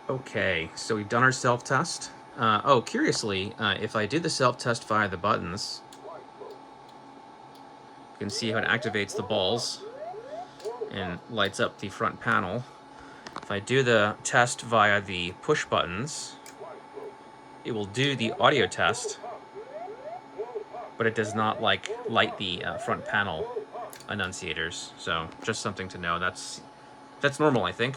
Okay, so we've done our self-test. Oh, curiously, if I do the self-test via the buttons, you can see how it activates the balls and lights up the front panel. If I do the test via the push buttons, it will do the audio test, but it does not light the front panel annunciators. So just something to know. That's normal, I think.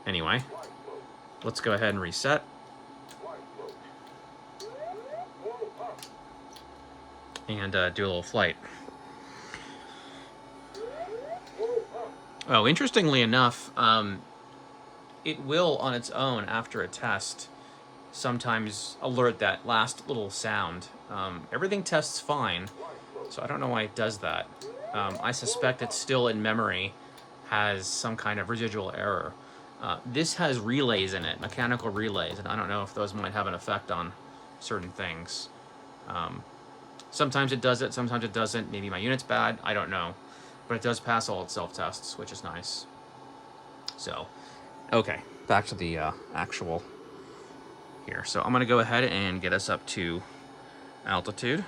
Anyway, let's go ahead and reset. And do a little flight. Oh, interestingly enough, it will on its own after a test sometimes alert that last little sound. Everything tests fine, so I don't know why it does that. I suspect it's still in memory, has some kind of residual error. This has relays in it, mechanical relays, and I don't know if those might have an effect on certain things. Sometimes it does it, sometimes it doesn't. Maybe my unit's bad, I don't know. But it does pass all its self-tests, which is nice. So, okay, back to the actual here. So I'm going to go ahead and get us up to altitude.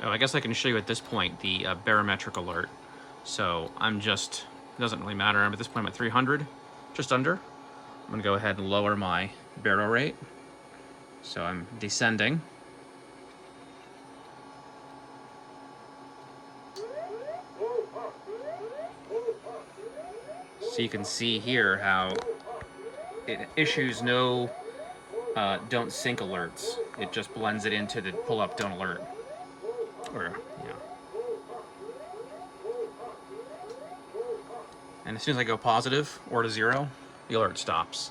Oh, I guess I can show you at this point the barometric alert. So I'm just, it doesn't really matter. At this point I'm at 300, just under. I'm going to go ahead and lower my baro rate. So I'm descending. So you can see here how it issues no don't sink alerts. It just blends it into the pull up don't alert. Or, yeah. And as soon as I go positive or to 0, the alert stops.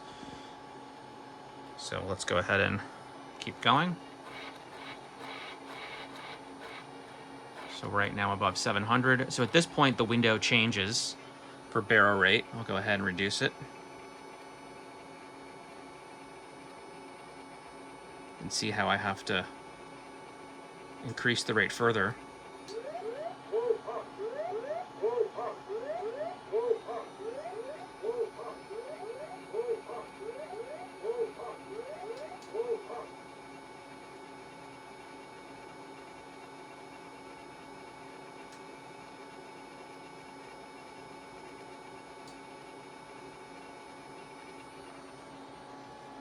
So let's go ahead and keep going. So right now above 700. So at this point the window changes for baro rate. I'll go ahead and reduce it. And see how I have to increase the rate further.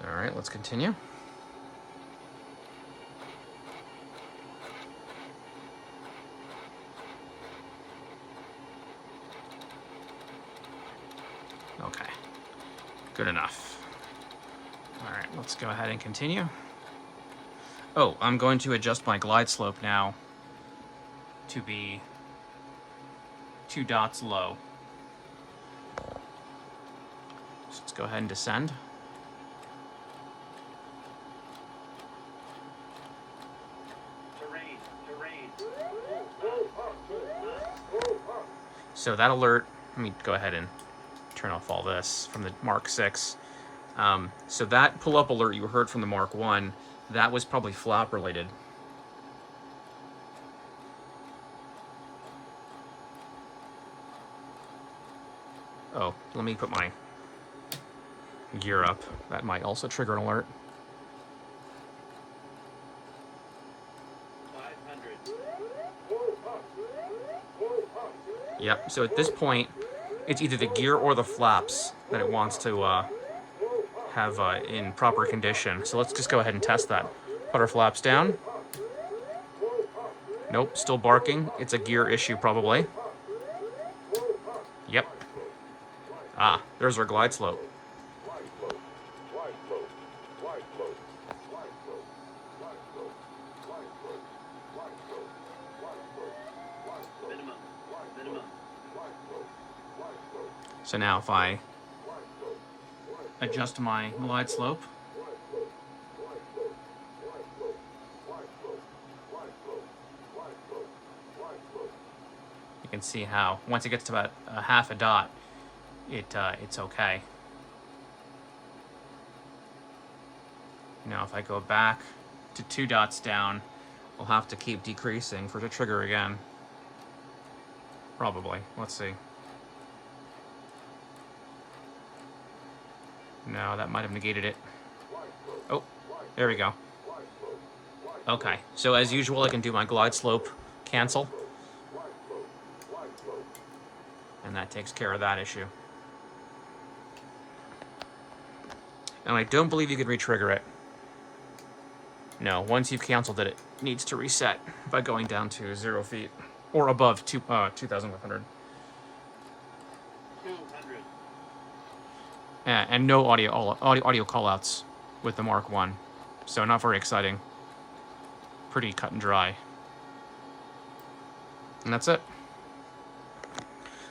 All right, let's continue. Okay, good enough. All right, let's go ahead and continue. Oh, I'm going to adjust my glide slope now to be 2 dots low. So let's go ahead and descend. So that alert, let me go ahead and turn off all this from the Mark 6. So that pull-up alert you heard from the Mark 1, that was probably flap related. Oh, let me put my gear up. That might also trigger an alert. 500. Yep, so at this point, it's either the gear or the flaps that it wants to have in proper condition. So let's just go ahead and test that. Put our flaps down. Nope, still barking. It's a gear issue probably. Yep. Ah, there's our glide slope. So now if I adjust my glide slope, you can see how once it gets to about a half a dot, it's okay. Now if I go back to 2 dots down, I'll have to keep decreasing for it to trigger again. Probably. Let's see. No, that might have negated it. Oh, there we go. Okay, so as usual, I can do my glide slope cancel. And that takes care of that issue. And I don't believe you can re-trigger it. No, once you've canceled it, it needs to reset by going down to 0 feet or above 2,500. 200. And no audio callouts with the Mark 1. So not very exciting. Pretty cut and dry. And that's it.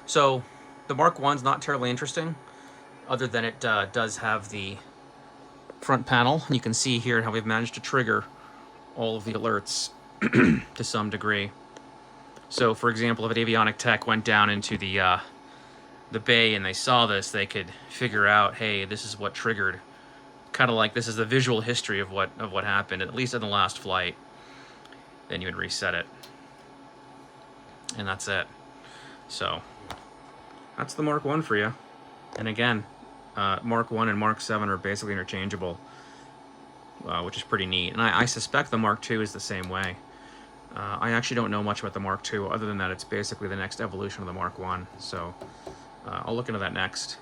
So the Mark 1's not terribly interesting, other than it does have the front panel. You can see here how we've managed to trigger all of the alerts to some degree. So for example, if an avionic tech went down into the bay and they saw this, they could figure out, hey, this is what triggered. Kind of like this is the visual history of what happened, at least in the last flight. Then you would reset it. And that's it. So that's the Mark 1 for you. And again, Mark 1 and Mark 7 are basically interchangeable, which is pretty neat. And I suspect the Mark 2 is the same way. I actually don't know much about the Mark 2, other than that it's basically the next evolution of the Mark 1. So I'll look into that next,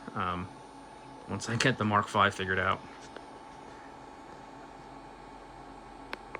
once I get the Mark 5 figured out.